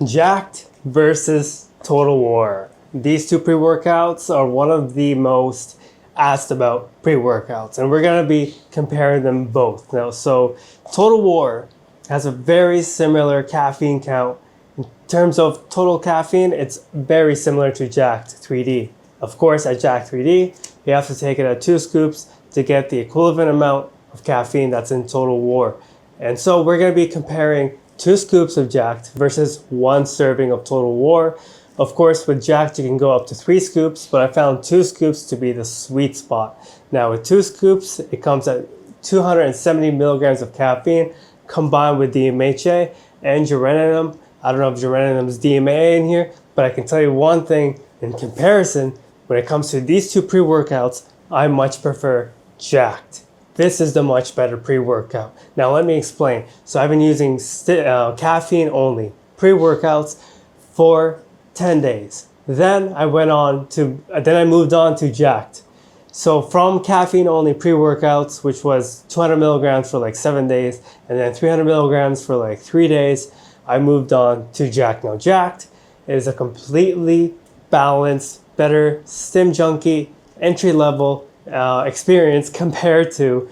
Jacked versus Total War. These two pre-workouts are one of the most asked about pre-workouts, and we're going to be comparing them both now. So Total War has a very similar caffeine count. In terms of total caffeine, it's very similar to Jack3d. Of course, at Jack3d, you have to take it at 2 scoops to get the equivalent amount of caffeine that's in Total War. And so we're going to be comparing 2 scoops of Jacked versus 1 serving of Total War. Of course, with Jacked, you can go up to 3 scoops, but I found 2 scoops to be the sweet spot. Now, with 2 scoops, it comes at 270 milligrams of caffeine combined with DMHA and geranium. I don't know if geranium's DMA in here, but I can tell you one thing in comparison, when it comes to these two pre-workouts, I much prefer Jacked. This is the much better pre-workout. Now let me explain. So I've been using caffeine only pre-workouts for 10 days. Then I moved on to Jacked. So from caffeine only pre-workouts, which was 200 milligrams for like 7 days, and then 300 milligrams for like 3 days, I moved on to Jacked. Now Jacked is a completely balanced, better stim junkie, entry level experience compared to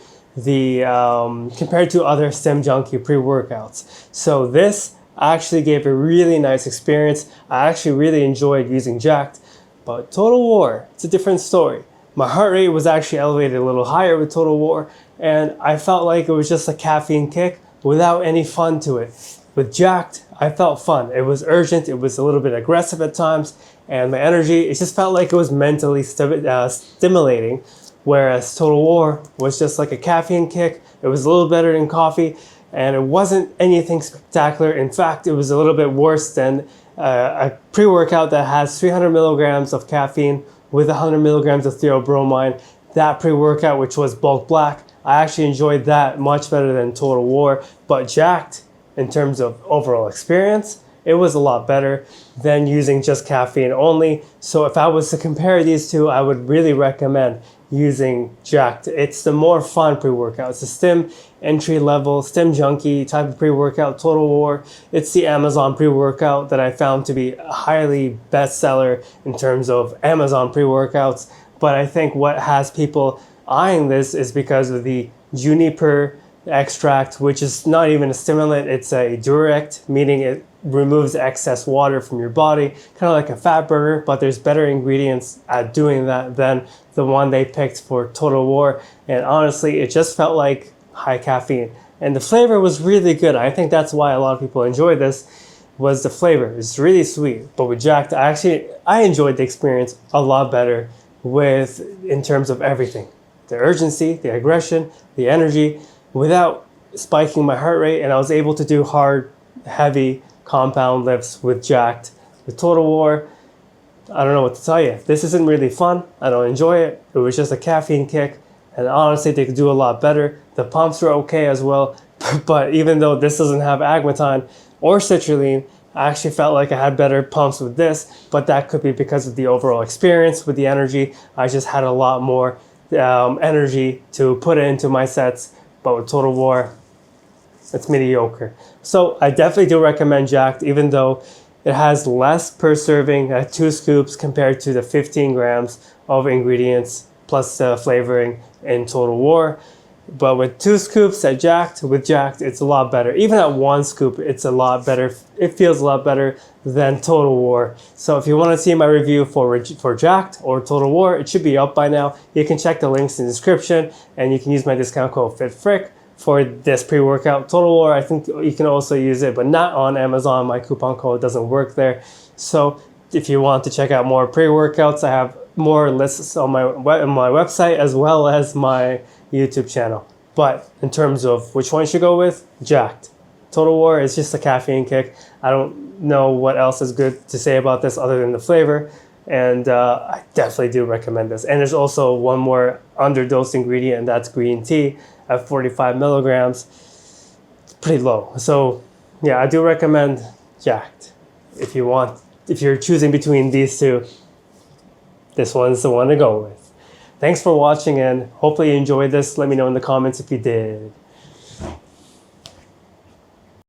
other stim junkie pre-workouts. So this actually gave a really nice experience. I actually really enjoyed using Jacked, but Total War, it's a different story. My heart rate was actually elevated a little higher with Total War, and I felt like it was just a caffeine kick without any fun to it. With Jacked, I felt fun. It was urgent, it was a little bit aggressive at times, and my energy, it just felt like it was mentally stimulating. Whereas Total War was just like a caffeine kick. It was a little better than coffee, and it wasn't anything spectacular. In fact, it was a little bit worse than a pre-workout that has 300 milligrams of caffeine with 100 milligrams of theobromine. That pre-workout, which was bulk black, I actually enjoyed that much better than Total War. But Jacked, in terms of overall experience, it was a lot better than using just caffeine only. So if I was to compare these two, I would really recommend using Jacked. It's the more fun pre-workout. It's a stim entry level, stim junkie type of pre-workout. Total War, it's the Amazon pre-workout that I found to be a highly bestseller in terms of Amazon pre-workouts. But I think what has people eyeing this is because of the Juniper extract, which is not even a stimulant, it's a diuretic, meaning it removes excess water from your body, kind of like a fat burner, but there's better ingredients at doing that than the one they picked for Total War. And honestly, it just felt like high caffeine. And the flavor was really good. I think that's why a lot of people enjoy this, was the flavor. It's really sweet. But with Jacked, I enjoyed the experience a lot better in terms of everything. The urgency, the aggression, the energy, without spiking my heart rate, and I was able to do hard, heavy compound lifts with Jacked. With Total War, I don't know what to tell you. This isn't really fun. I don't enjoy it. It was just a caffeine kick, and honestly, they could do a lot better. The pumps were okay as well, but even though this doesn't have agmatine or citrulline, I actually felt like I had better pumps with this, but that could be because of the overall experience with the energy. I just had a lot more energy to put into my sets. But with Total War, it's mediocre. So I definitely do recommend Jacked, even though it has less per serving at 2 scoops compared to the 15 grams of ingredients plus flavoring in Total War. But with 2 scoops with Jacked, it's a lot better. Even at 1 scoop, it's a lot better. It feels a lot better than Total War. So if you want to see my review for Jacked or Total War, it should be up by now. You can check the links in the description, and you can use my discount code FITFRIC for this pre-workout. Total War, I think you can also use it, but not on Amazon. My coupon code doesn't work there. So if you want to check out more pre-workouts, I have more lists on my website as well as my YouTube channel. But in terms of which one you should go with, Jacked. Total War is just a caffeine kick. I don't know what else is good to say about this other than the flavor. And I definitely do recommend this. And there's also one more underdosed ingredient, and that's green tea at 45 milligrams. It's pretty low. So yeah, I do recommend Jacked. If you're choosing between these two, this one's the one to go with. Thanks for watching, and hopefully you enjoyed this. Let me know in the comments if you did.